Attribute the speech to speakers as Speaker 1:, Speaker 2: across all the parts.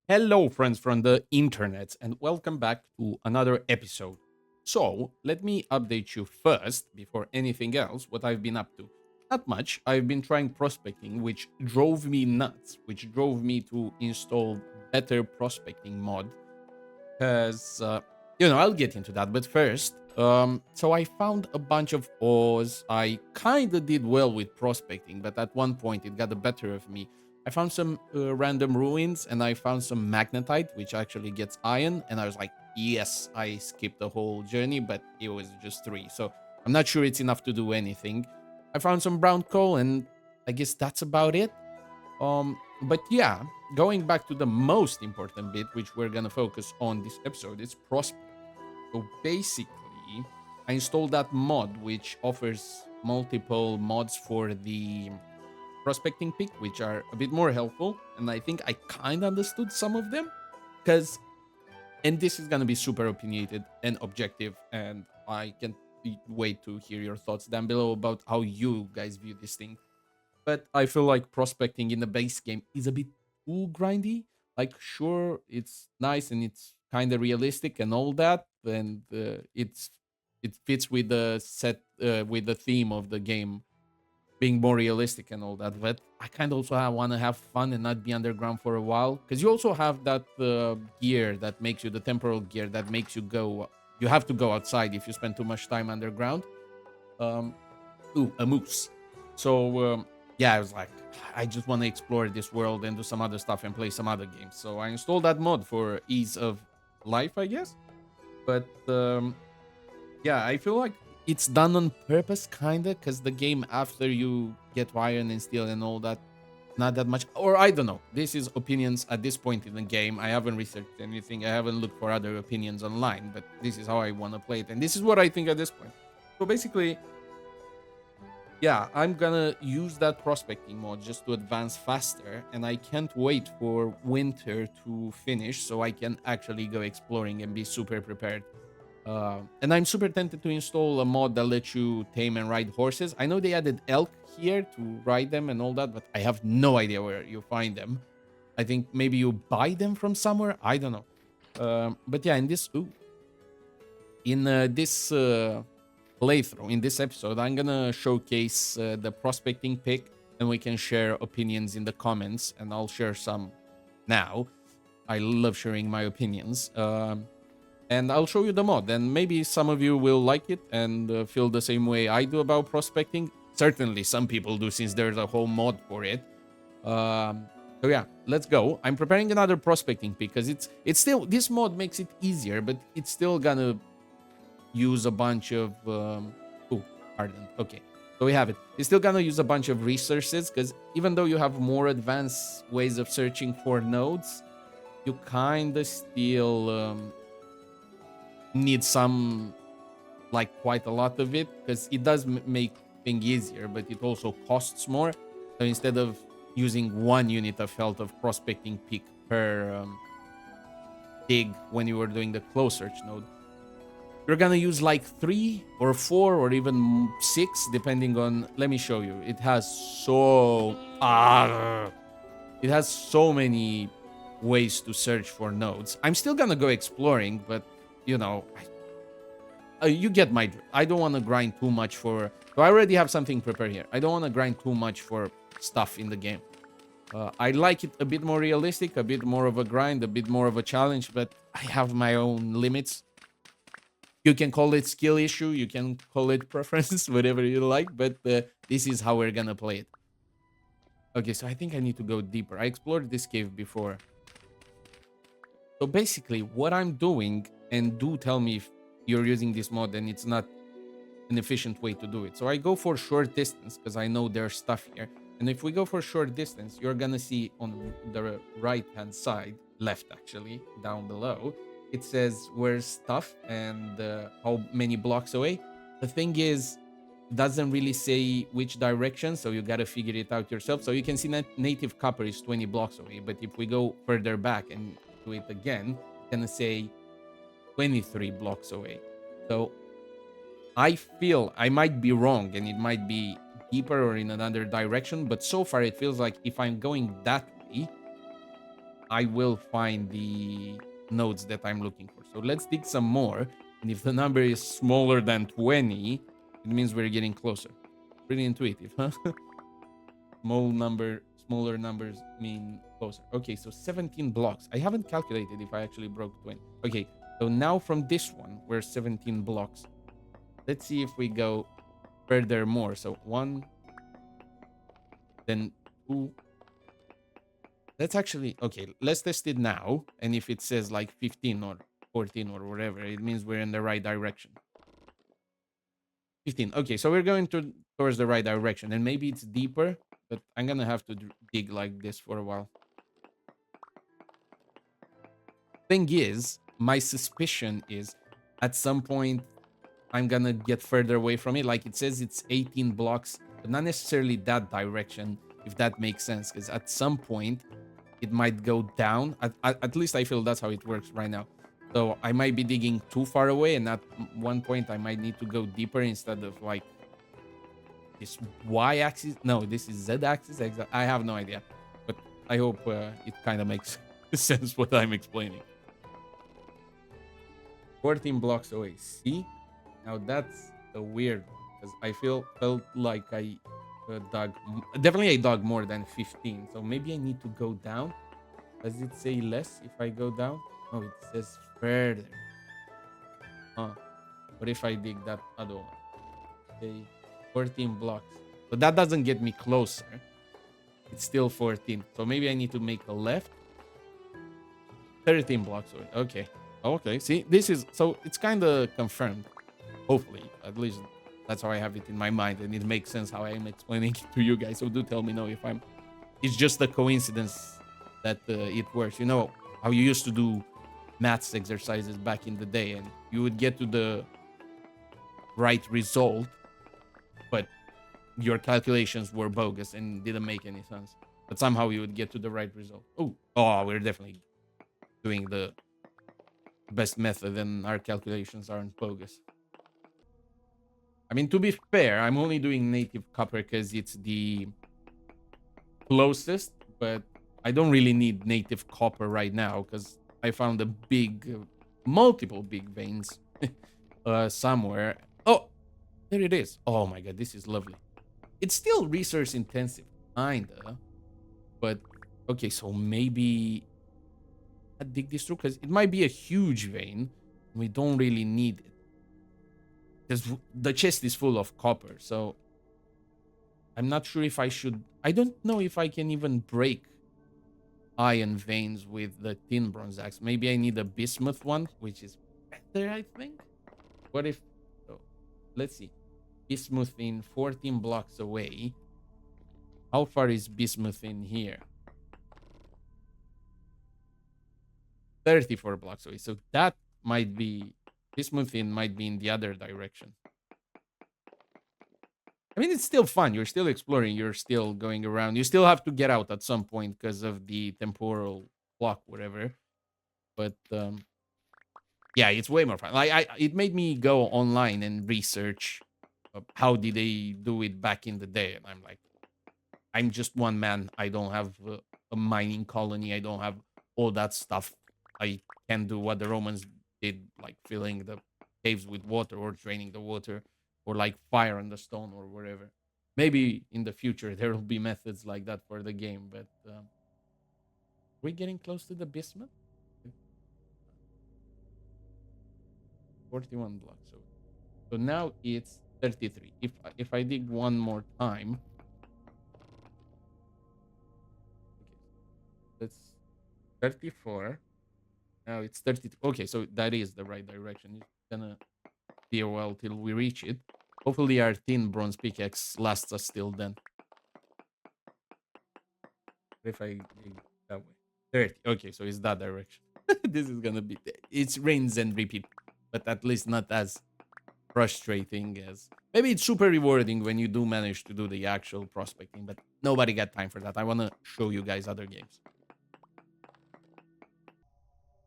Speaker 1: Hello, friends from the internet, and welcome back to another episode. So, let me update you first, before anything else, what I've been up to. Not much. I've been trying prospecting, which drove me nuts, which drove me to install better prospecting mod. Because, I'll get into that. But first, so I found a bunch of ores. I kind of did well with prospecting, but at one point it got the better of me. I found some random ruins and I found some magnetite, which actually gets iron. And I was like, yes, I skipped the whole journey, but it was just 3. So I'm not sure it's enough to do anything. I found some brown coal, and I guess that's about it. But yeah, going back to the most important bit, which we're gonna focus on this episode, is prospect. So basically, I installed that mod which offers multiple mods for the prospecting pick, which are a bit more helpful, and I think I kind of understood some of them, because and this is gonna be super opinionated and objective, and I can't wait to hear your thoughts down below about how you guys view this thing. But I feel like prospecting in the base game is a bit too grindy. Like, sure, it's nice and it's kind of realistic and all that, and it fits with the with the theme of the game being more realistic and all that. But I kind of also want to have fun and not be underground for a while, because you also have that gear that makes you the temporal gear that makes you go. You have to go outside if you spend too much time underground. Um, Ooh, a moose. So yeah, I was like, I just want to explore this world and do some other stuff and play some other games. So I installed that mod for ease of life, I guess. But yeah, I feel like it's done on purpose, kinda, because the game after you get iron and steel and all that, not that much. Or I don't know. This is opinions at this point in the game. I haven't researched anything. I haven't looked for other opinions online. But this is how I want to play it, and this is what I think at this point. So basically, yeah, I'm gonna use that prospecting mod just to advance faster, and I can't wait for winter to finish so I can actually go exploring and be super prepared. And I'm super tempted to install a mod that lets you tame and ride horses. I know they added elk here to ride them and all that, but I have no idea where you find them. I think maybe you buy them from somewhere. I don't know. But yeah, in this playthrough, in this episode, I'm gonna showcase the prospecting pick, and we can share opinions in the comments, and I'll share some now. I love sharing my opinions. And I'll show you the mod, and maybe some of you will like it and feel the same way I do about prospecting. Certainly, some people do, since there's a whole mod for it. So yeah, let's go. I'm preparing another prospecting pick because it's still, this mod makes it easier, but it's still gonna use a bunch of oh, pardon. Okay, so we have it. You're still gonna use a bunch of resources, because even though you have more advanced ways of searching for nodes, you kind of still need some, like, quite a lot of it, because it does make things easier, but it also costs more. So instead of using 1 unit of health of prospecting peak per dig when you were doing the close search node, you're gonna use like 3 or 4 or even 6, depending on. Let me show you. It has it has so many ways to search for nodes. I'm still gonna go exploring, but you know, you get my. I don't want to grind too much for. So I already have something prepared here. I don't want to grind too much for stuff in the game. I like it a bit more realistic, a bit more of a grind, a bit more of a challenge, but I have my own limits. You can call it skill issue, you can call it preference, whatever you like, but this is how we're gonna play it. Okay, so I think I need to go deeper. I explored this cave before. So basically, what I'm doing, and do tell me if you're using this mod and it's not an efficient way to do it. So I go for short distance because I know there's stuff here. And if we go for short distance, you're gonna see on the right hand side, left actually, down below, it says where's stuff and how many blocks away. The thing is, it doesn't really say which direction, so you gotta figure it out yourself. So you can see that native copper is 20 blocks away, but if we go further back and do it again, it's gonna say 23 blocks away. So I feel I might be wrong and it might be deeper or in another direction, but so far it feels like if I'm going that way, I will find the nodes that I'm looking for. So let's dig some more. And if the number is smaller than 20, it means we're getting closer. Pretty intuitive, huh? Smaller numbers mean closer. Okay, so 17 blocks. I haven't calculated if I actually broke 20. Okay, so now from this one, we're 17 blocks. Let's see if we go further more. So 1, then 2. That's actually okay. Let's test it now. And if it says like 15 or 14 or whatever, it means we're in the right direction. 15. Okay, so we're going towards the right direction. And maybe it's deeper, but I'm gonna have to dig like this for a while. Thing is, my suspicion is at some point I'm gonna get further away from it. Like it says it's 18 blocks, but not necessarily that direction, if that makes sense. Because at some point it might go down. At least I feel that's how it works right now. So I might be digging too far away, and at one point I might need to go deeper instead of like this y-axis. No, this is z-axis. I have no idea, but I hope it kind of makes sense what I'm explaining. 14 blocks away. See? Now that's a weird one because I felt like I dug. Definitely I dug more than 15. So maybe I need to go down. Does it say less if I go down? No, it says further. Huh. What if I dig that other one? Okay, 14 blocks. So that doesn't get me closer. It's still 14. So maybe I need to make a left. 13 blocks away. Okay. Okay. See, this is so it's kind of confirmed. Hopefully, at least that's how I have it in my mind, and it makes sense how I'm explaining it to you guys. So do tell me now if I'm. It's just a coincidence that it works. You know how you used to do maths exercises back in the day, and you would get to the right result, but your calculations were bogus and didn't make any sense. But somehow you would get to the right result. Oh, we're definitely doing the best method, and our calculations aren't bogus. I mean, to be fair, I'm only doing native copper because it's the closest, but I don't really need native copper right now because I found a multiple big veins somewhere. Oh, there it is. Oh my god, this is lovely. It's still resource intensive, kinda, but okay, so maybe I dig this through because it might be a huge vein. And we don't really need it because the chest is full of copper, so I'm not sure if I should. I don't know if I can even break iron veins with the tin bronze axe. Maybe I need a bismuth one, which is better, I think. What if? Oh, let's see. Bismuth in 14 blocks away. How far is bismuth in here? 34 blocks away. So that might be bismuth might be in the other direction. I mean, it's still fun. You're still exploring. You're still going around. You still have to get out at some point because of the temporal clock, whatever. But yeah, it's way more fun. Like it made me go online and research how did they do it back in the day, and I'm like, I'm just one man. I don't have a mining colony. I don't have all that stuff. I can do what the Romans did, like filling the caves with water or draining the water or like fire on the stone or wherever. Maybe in the future there will be methods like that for the game, but we're getting close to the bismuth. 41 blocks. So now it's 33. If I dig one more time, okay, that's 34. Now it's 32. Okay, so that is the right direction. It's gonna be a while till we reach it. Hopefully our thin bronze pickaxe lasts us till then. If I dig that way. 30. Okay, so it's that direction. This is gonna be it's rinse and repeat, but at least not as frustrating as maybe it's super rewarding when you do manage to do the actual prospecting, but nobody got time for that. I wanna show you guys other games.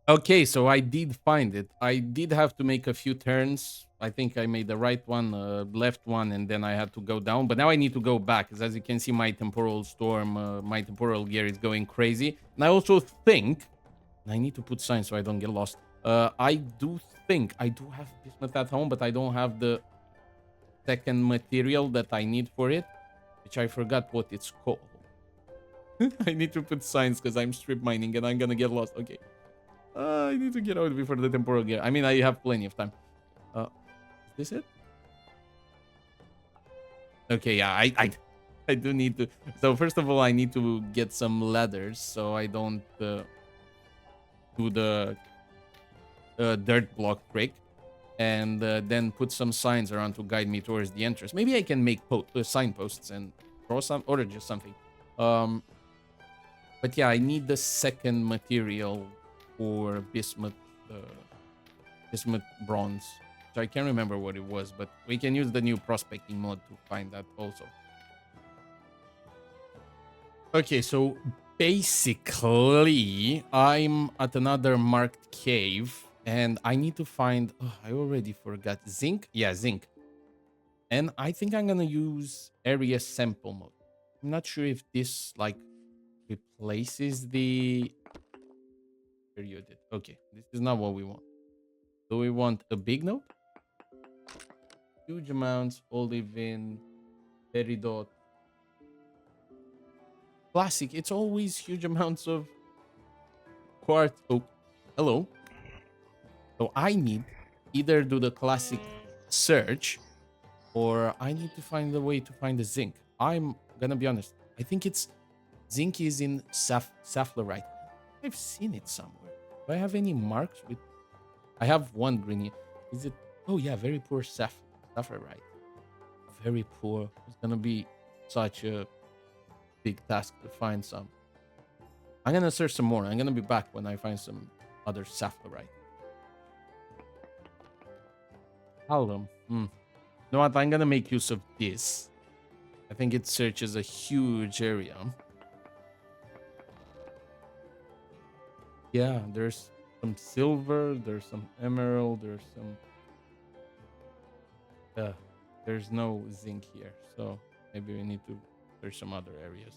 Speaker 1: Okay, so I did find it. I did have to make a few turns I think I made the right one, left one, and then I had to go down. But now I need to go back, because as you can see, my temporal storm, my temporal gear is going crazy. And I also think, and I need to put signs so I don't get lost. I do think I do have bismuth at home, but I don't have the second material that I need for it, which I forgot what it's called. I need to put signs because I'm strip mining and I'm gonna get lost. Okay. I need to get out before the temporal gear. I mean, I have plenty of time. Is this it? Okay, yeah, I do need to. So first of all, I need to get some ladders so I don't do the dirt block trick, and then put some signs around to guide me towards the entrance. Maybe I can make signposts and draw some, or just something. Um, but yeah, I need the second material for bismuth, bismuth bronze. So I can't remember what it was, but we can use the new prospecting mode to find that also. Okay, so basically, I'm at another marked cave, and I need to find... Oh, I already forgot. Zinc? Yeah, zinc. And I think I'm gonna use area sample mode. I'm not sure if this, like, replaces the... period. Okay, this is not what we want. Do we want a big node? Huge amounts, olivine, peridot. Classic. It's always huge amounts of quartz. Oh, hello. So I need either do the classic search, or I need to find a way to find the zinc. I'm gonna be honest. I think it's zinc is in sapphirite. I've seen it somewhere. Do I have any marks with? I have one green. Is it? Oh yeah, very poor sapphirite. Very poor. It's gonna be such a big task to find some. I'm gonna search some more. I'm gonna be back when I find some other sapphirite. Alum. You know what? I'm gonna make use of this. I think it searches a huge area. Yeah, there's some silver, there's some emerald, there's some... there's no zinc here, so maybe we need to search some other areas.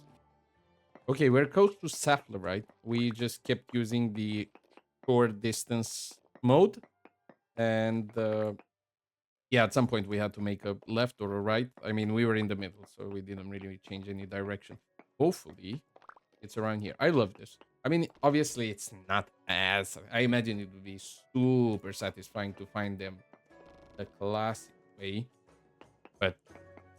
Speaker 1: Okay, we're close to sapphirite. We just kept using the short distance mode, and yeah, at some point we had to make a left or a right. I mean, we were in the middle, so we didn't really change any direction. Hopefully, it's around here. I love this. I mean, obviously, it's not as... I imagine it would be super satisfying to find them the classic way. But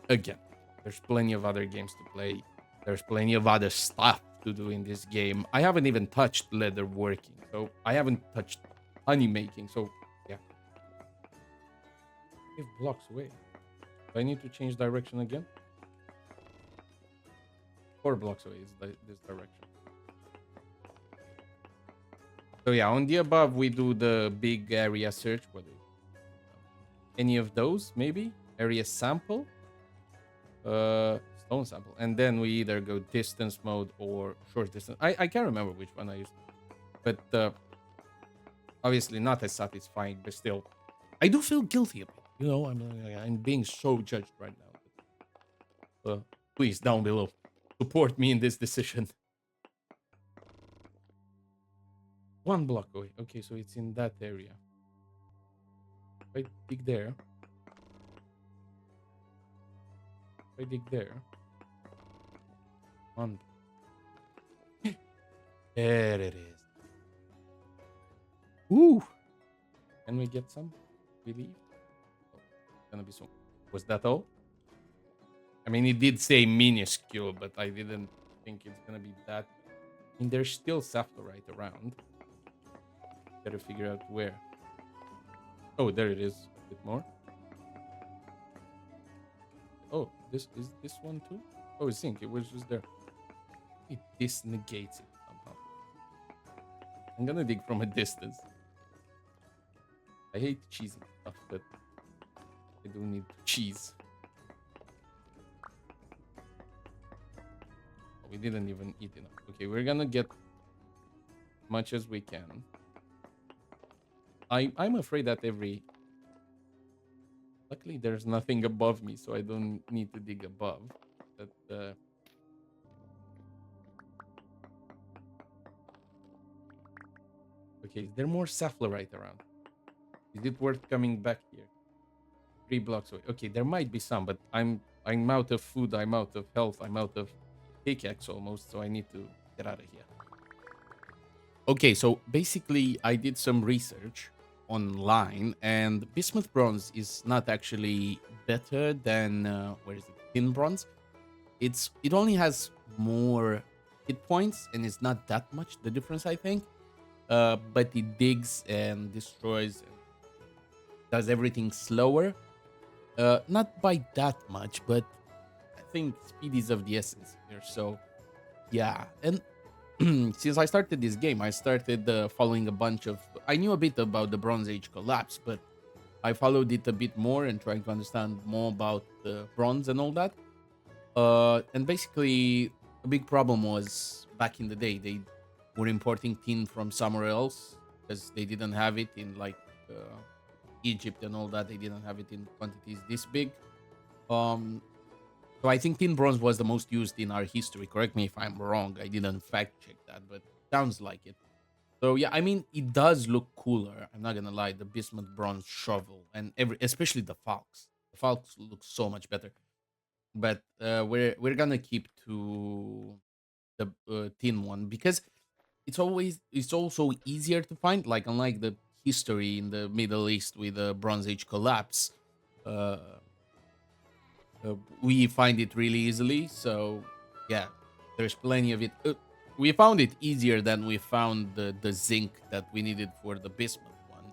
Speaker 1: again, there's plenty of other games to play. There's plenty of other stuff to do in this game. I haven't even touched leather working, so I haven't touched honey making, so yeah. 5 blocks away. Do I need to change direction again? 4 blocks away is this direction. So yeah, on the above, we do the big area search. Whether any of those, maybe? Area sample? Stone sample. And then we either go distance mode or short distance. I can't remember which one I used. But obviously not as satisfying, but still. I do feel guilty about it. You know, I'm being so judged right now. Please, down below, support me in this decision. 1 block away. Okay, so it's in that area. If I dig there. If I dig there. 1. There it is. Ooh! Can we get some? We leave? Oh, it's gonna be so... Was that all? I mean, it did say minuscule, but I didn't think it's gonna be that. I mean, there's still sapphirite around. Gotta figure out where. Oh, there it is. A bit more. Oh, this is this one too? Oh, zinc. It was just there. This negates it somehow. I'm gonna dig from a distance. I hate cheesy stuff, but I do need cheese. Oh, we didn't even eat enough. Okay, we're gonna get as much as we can. I'm afraid that every Luckily, there's nothing above me, so I don't need to dig above. But okay, is there more sapphirite around? Is it worth coming back here? 3 blocks away. Okay, there might be some, but I'm out of food. I'm out of health. I'm out of pickaxe almost, so I need to get out of here. Okay, so basically, I did some research online, and bismuth bronze is not actually better than where is it? Thin bronze. It only has more hit points, and it's not that much the difference, I think. But it digs and destroys and does everything slower. Not by that much, but I think speed is of the essence here. So yeah, and since I started this game, I started following a bunch of. I knew a bit about the Bronze Age collapse, but I followed it a bit more and trying to understand more about the bronze and all that. And basically, a big problem was back in the day they were importing tin from somewhere else because they didn't have it in like Egypt and all that. They didn't have it in quantities this big. Um, so I think tin bronze was the most used in our history. Correct me if I'm wrong. I didn't fact check that, but sounds like it. So yeah, I mean it does look cooler. I'm not gonna lie. The bismuth bronze shovel and especially the falcons. The falcons look so much better. But we're gonna keep to the tin one because it's also easier to find. Like unlike the history in the Middle East with the Bronze Age collapse, uh, we find it really easily. So yeah, there's plenty of it. We found it easier than we found the zinc that we needed for the bismuth one.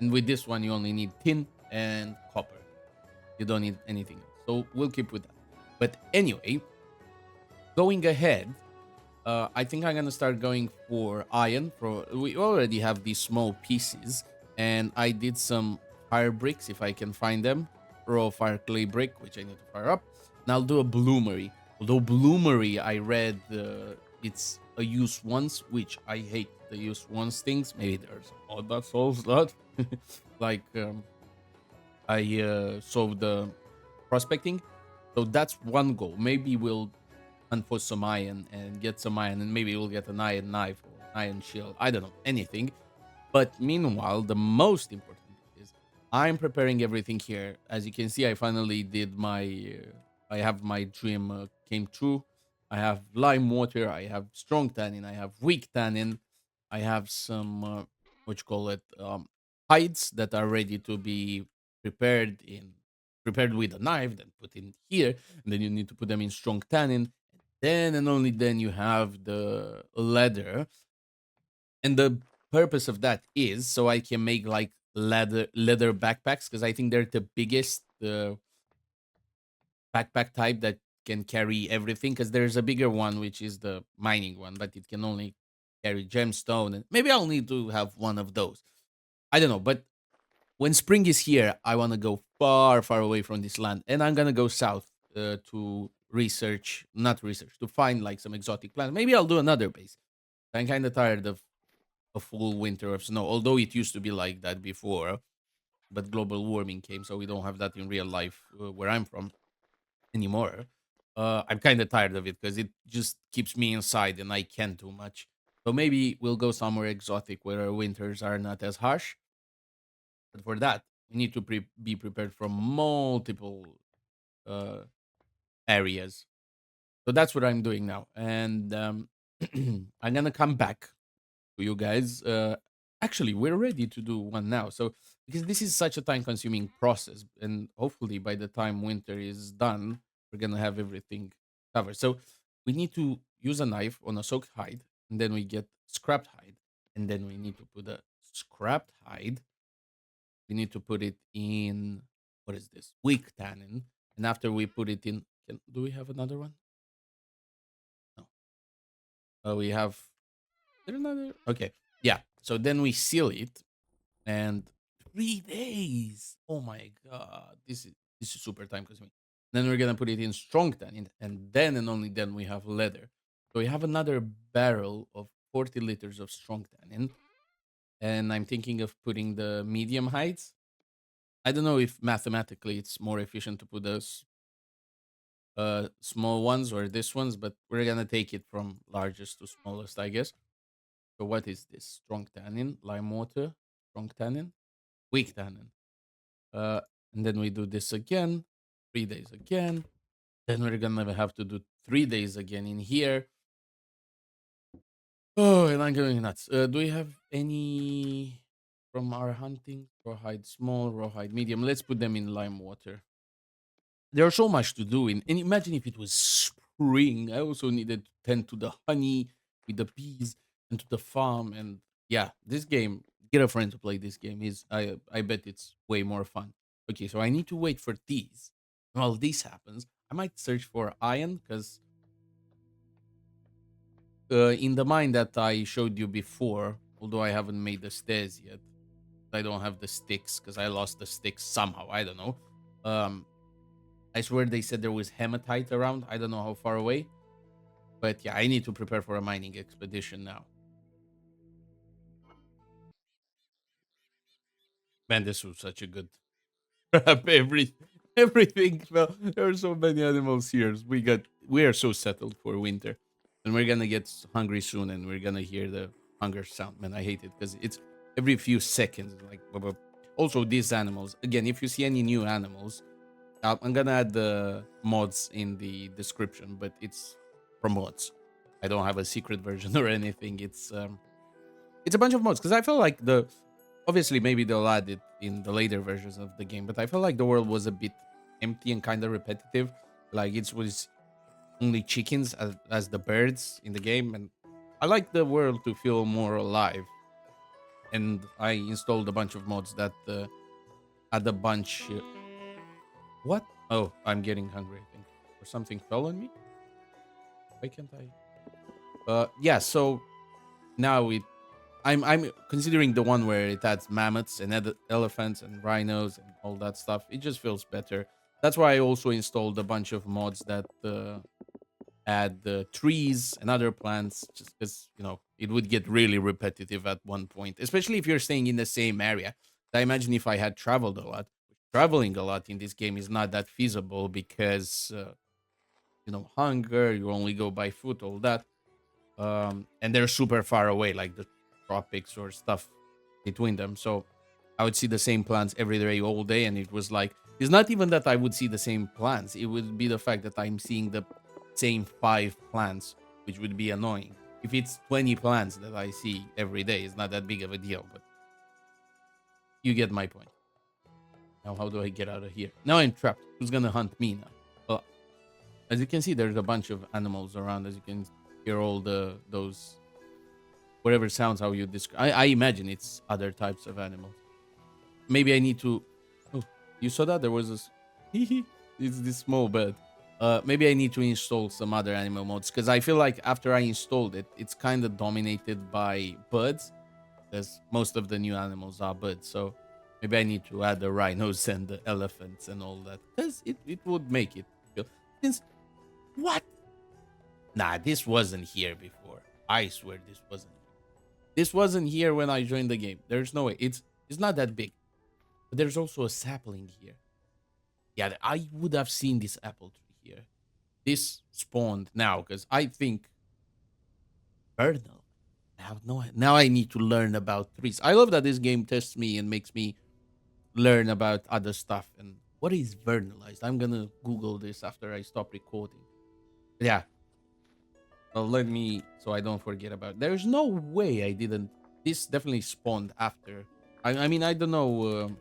Speaker 1: And with this one, you only need tin and copper. You don't need anything else. So we'll keep with that. But anyway, going ahead, I think I'm gonna start going for iron. For we already have these small pieces, and I did some fire bricks if I can find them. Raw fire clay brick, which I need to fire up. And I'll do a bloomery. Although bloomery, I read it's a use once, which I hate the use once things. Maybe there's mod that solves that. Like I solved the prospecting. So that's one goal. Maybe we'll hunt for some iron and get some iron, and maybe we'll get an iron knife or iron shield. I don't know, anything. But meanwhile, the most important thing is I'm preparing everything here. As you can see, I finally did my. I have my dream came true. I have lime water. I have strong tannin. I have weak tannin. I have some what you call it hides that are ready to be prepared with a knife. Then put in here, and then you need to put them in strong tannin. Then and only then you have the leather, and the purpose of that is so I can make like leather backpacks because I think they're the biggest backpack type that can carry everything. Because there's a bigger one which is the mining one, but it can only carry gemstone, and maybe I'll need to have one of those. I don't know, but when spring is here, I want to go far, far away from this land, and I'm gonna go south to research, not research, to find like some exotic plants. Maybe I'll do another base. I'm kind of tired of a full winter of snow, although it used to be like that before. But global warming came, so we don't have that in real life where I'm from anymore. I'm kind of tired of it because it just keeps me inside and I can't do much. So maybe we'll go somewhere exotic where our winters are not as harsh. But for that, we need to be prepared for multiple uh, areas. So that's what I'm doing now, and I'm gonna come back to you guys. Actually, we're ready to do one now. So because this is such a time-consuming process, and hopefully by the time winter is done, we're gonna have everything covered. So we need to use a knife on a soaked hide, and then we get scrapped hide, and then we need to put a scrapped hide. We need to put it in what is this? Weak tannin. And after we put it in, do we have another one? No. We have. Is there another? Okay. Yeah. So then we seal it, and 3 days. Oh my god, this is super time consuming. Then we're gonna put it in strong tannin, and then and only then we have leather. So we have another barrel of 40 liters of strong tannin, and I'm thinking of putting the medium hides. I don't know if mathematically it's more efficient to put those small ones or this ones, but we're gonna take it from largest to smallest, I guess. So what is this? Strong tannin, lime water, strong tannin, weak tannin. Uh, and then we do this again, 3 days again. Then we're gonna have to do 3 days again in here. Oh, and I'm going nuts. Do we have any from our hunting? Rawhide small, rawhide medium. Let's put them in lime water. There's so much to do. And imagine if it was spring. I also needed to tend to the honey with the bees and to the farm. And yeah, this game, get a friend to play this game. Is I bet it's way more fun. Okay, so I need to wait for these. While this happens, I might search for iron because in the mine that I showed you before, although I haven't made the stairs yet, I don't have the sticks because I lost the sticks somehow. I don't know. Um, I swear they said there was hematite around. I don't know how far away. But yeah, I need to prepare for a mining expedition now. Man, this was such a good trap. Everything. Well, there are so many animals here. We are so settled for winter. And we're gonna get hungry soon and we're gonna hear the hunger sound. Man, I hate it because it's every few seconds. Like bup, bup. Also these animals. Again, if you see any new animals, I'm gonna add the mods in the description, but it's from mods. I don't have a secret version or anything. It's a bunch of mods because I feel like obviously maybe they'll add it in the later versions of the game, but I feel like the world was a bit empty and kind of repetitive. Like it was only chickens as the birds in the game, and I like the world to feel more alive. And I installed a bunch of mods that add a bunch. What? Oh, I'm getting hungry. I think or something fell on me. Why can't I? Yeah. So now I'm considering the one where it adds mammoths and elephants and rhinos and all that stuff. It just feels better. That's why I also installed a bunch of mods that add trees and other plants, just because it would get really repetitive at one point, especially if you're staying in the same area. I imagine if I had traveled a lot. Traveling a lot in this game is not that feasible because hunger. You only go by foot, all that. And they're super far away, like the tropics or stuff between them. So I would see the same plants every day, all day, and it was like it's not even that I would see the same plants. It would be the fact that I'm seeing the same 5 plants, which would be annoying. If it's 20 plants that I see every day, it's not that big of a deal. But you get my point. Now, how do I get out of here? Now I'm trapped. Who's gonna hunt me now? Well, as you can see, there's a bunch of animals around. As you can hear, all those whatever sounds how you describe. I imagine it's other types of animals. Maybe I need to. Oh, you saw that there was this. It's this small bird. Maybe I need to install some other animal modes because I feel like after I installed it, it's kind of dominated by birds. Because most of the new animals are birds, so maybe I need to add the rhinos and the elephants and all that because it would make it feel. Since what? Nah, this wasn't here before. I swear this wasn't. This wasn't here when I joined the game. There's no way. It's not that big. But there's also a sapling here. Yeah, I would have seen this apple tree here. This spawned now because I think Vernal. I have no. Now I need to learn about trees. I love that this game tests me and makes me learn about other stuff. And what is vernalized? I'm gonna Google this after I stop recording. Yeah. Well, let me so I don't forget about. There's no way I didn't. This definitely spawned after. I mean I don't know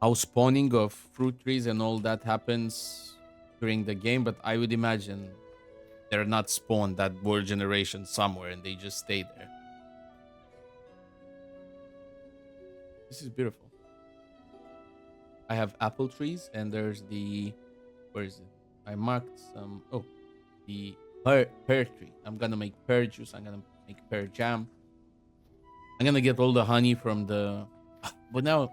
Speaker 1: how spawning of fruit trees and all that happens during the game, but I would imagine they're not spawned that world generation somewhere and they just stay there. This is beautiful. I have apple trees and there's the where is it? I marked some the pear tree. I'm gonna make pear juice. I'm gonna make pear jam. I'm gonna get all the honey from the but now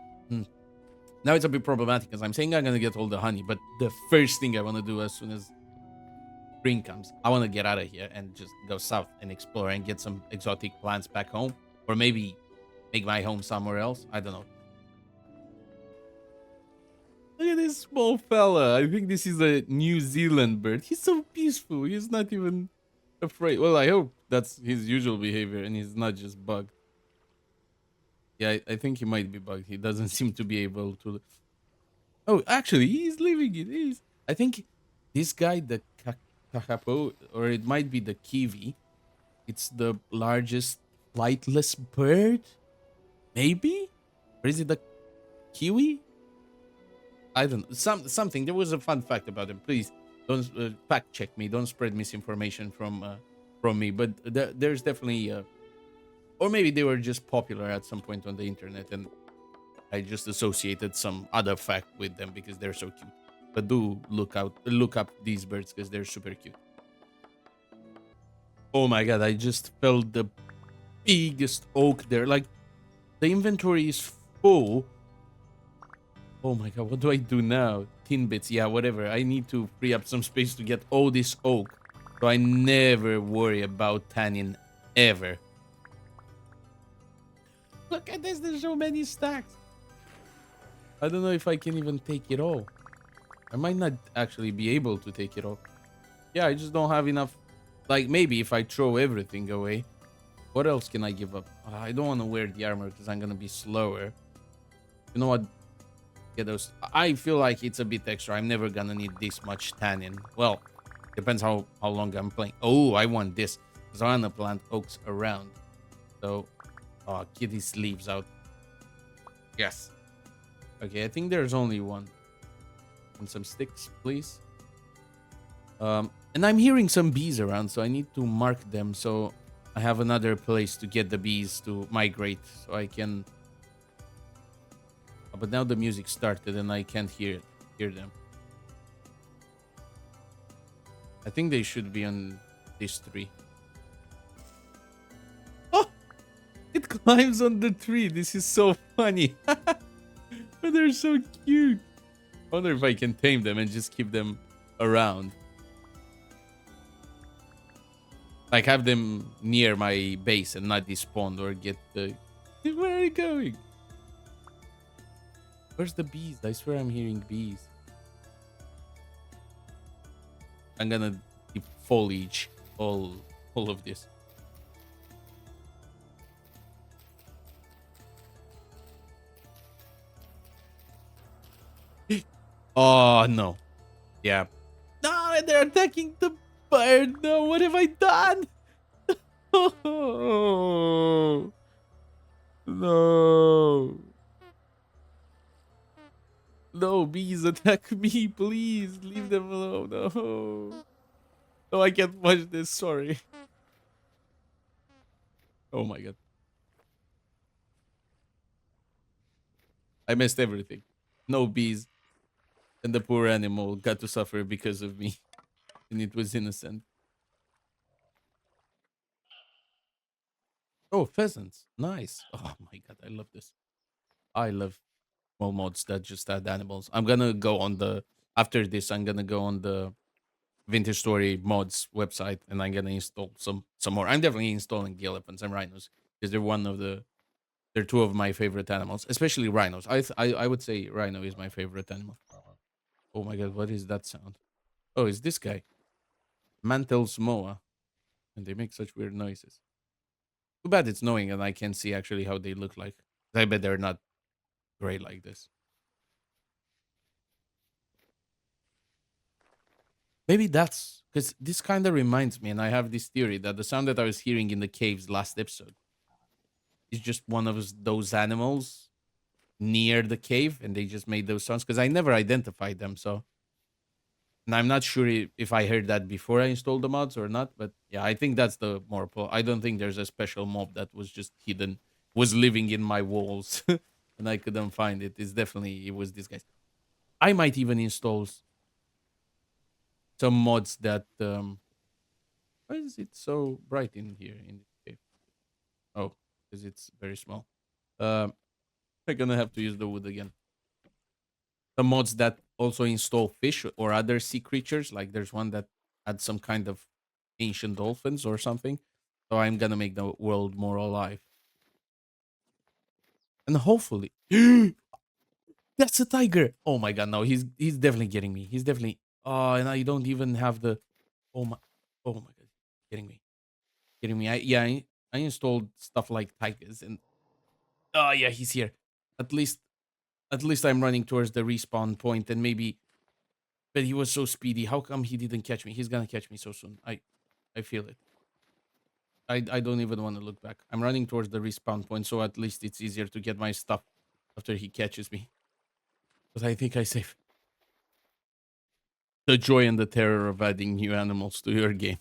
Speaker 1: it's a bit problematic because I'm saying I'm gonna get all the honey, but the first thing I wanna do as soon as spring comes, I wanna get out of here and just go south and explore and get some exotic plants back home. Or maybe make my home somewhere else. I don't know. Look at this small fella. I think this is a New Zealand bird. He's so peaceful. He's not even afraid. Well, I hope that's his usual behavior and he's not just bugged. Yeah, I think he might be bugged. He doesn't seem to be able to. Oh, actually, he's living it. I think this guy, the kakapo, or it might be the kiwi. It's the largest flightless bird. Maybe, or is it the kiwi? I don't know. Something. There was a fun fact about him. Please don't fact check me. Don't spread misinformation from me. But there's definitely, or maybe they were just popular at some point on the internet, and I just associated some other fact with them because they're so cute. But do look up these birds because they're super cute. Oh my god! I just felt the biggest oak there. Like the inventory is full. Oh my god, what do I do now? Tin bits, yeah, whatever. I need to free up some space to get all this oak. So I never worry about tanning ever. Look at this, there's so many stacks. I don't know if I can even take it all. I might not actually be able to take it all. Yeah, I just don't have enough. Like, maybe if I throw everything away. What else can I give up? I don't want to wear the armor because I'm going to be slower. You know what? Get those. I feel like it's a bit extra. I'm never gonna need this much tannin. Well, depends how long I'm playing. Oh, I want this because I want to plant oaks around. So, get these leaves out. Yes. Okay, I think there's only one. And some sticks, please. And I'm hearing some bees around, so I need to mark them so I have another place to get the bees to migrate, so I can. But now the music started and I can't hear them. I think they should be on this tree. Oh, it climbs on the tree. This is so funny. But they're so cute. I wonder if I can tame them and just keep them around. Like have them near my base and not despawn or get the. Where are you going? Where's the bees? I swear I'm hearing bees. I'm gonna keep foliage all of this. Oh no. Yeah. No, they're attacking the bird. No, what have I done? Oh, no. No, bees attack me, please. Leave them alone. No. No, I can't watch this. Sorry. Oh my god. I missed everything. No bees. And the poor animal got to suffer because of me. And it was innocent. Oh, pheasants. Nice. Oh my god, I love this. I love small mods that just add animals. I'm gonna go on the after this, I'm gonna go on the Vintage Story mods website and I'm gonna install some more. I'm definitely installing the elephants and rhinos because they're two of my favorite animals, especially rhinos. I would say rhino is my favorite animal. Oh my god, what is that sound? Oh, it's this guy. Mantel's moa. And they make such weird noises. Too bad it's snowing and I can't see actually how they look like. I bet they're not gray like this. Maybe that's because this kind of reminds me, and I have this theory that the sound that I was hearing in the caves last episode is just one of those animals near the cave, and they just made those sounds because I never identified them. So, and I'm not sure if I heard that before I installed the mods or not. But yeah, I think that's the more. I don't think there's a special mob that was just hidden, was living in my walls, and I couldn't find it. It's definitely it was these guys. I might even install some mods that why is it so bright in here in this cave? Oh, because it's very small. Um, I'm gonna have to use the wood again. Some mods that also install fish or other sea creatures. Like there's one that had some kind of ancient dolphins or something. So I'm gonna make the world more alive. And hopefully, That's a tiger. Oh my god, no, he's definitely getting me. He's definitely. Oh, and I don't even have the. Oh my. Oh my god, getting me, getting me. I installed stuff like tigers, and oh yeah, he's here. At least, at least I'm running towards the respawn point, and maybe. But he was so speedy. How come he didn't catch me? He's gonna catch me so soon. I feel it. I don't even want to look back. I'm running towards the respawn point, so at least it's easier to get my stuff after he catches me. But I think I saved the joy and the terror of adding new animals to your game.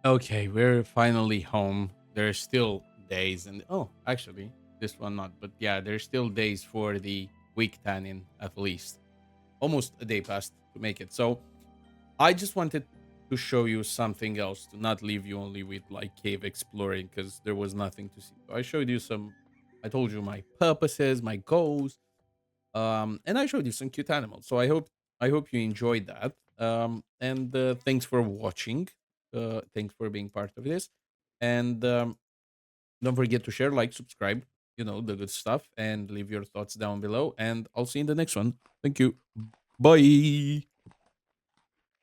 Speaker 1: Okay, we're finally home. There's still days, and oh, actually, this one not, but yeah, there's still days for the week tanning at least. Almost a day passed to make it. So I just wanted to show you something else to not leave you only with like cave exploring because there was nothing to see. So I showed you some. I told you my purposes, my goals, and I showed you some cute animals. So I hope you enjoyed that. And thanks for watching. Thanks for being part of this. And don't forget to share, like, subscribe. You know the good stuff, and leave your thoughts down below. And I'll see you in the next one. Thank you. Bye.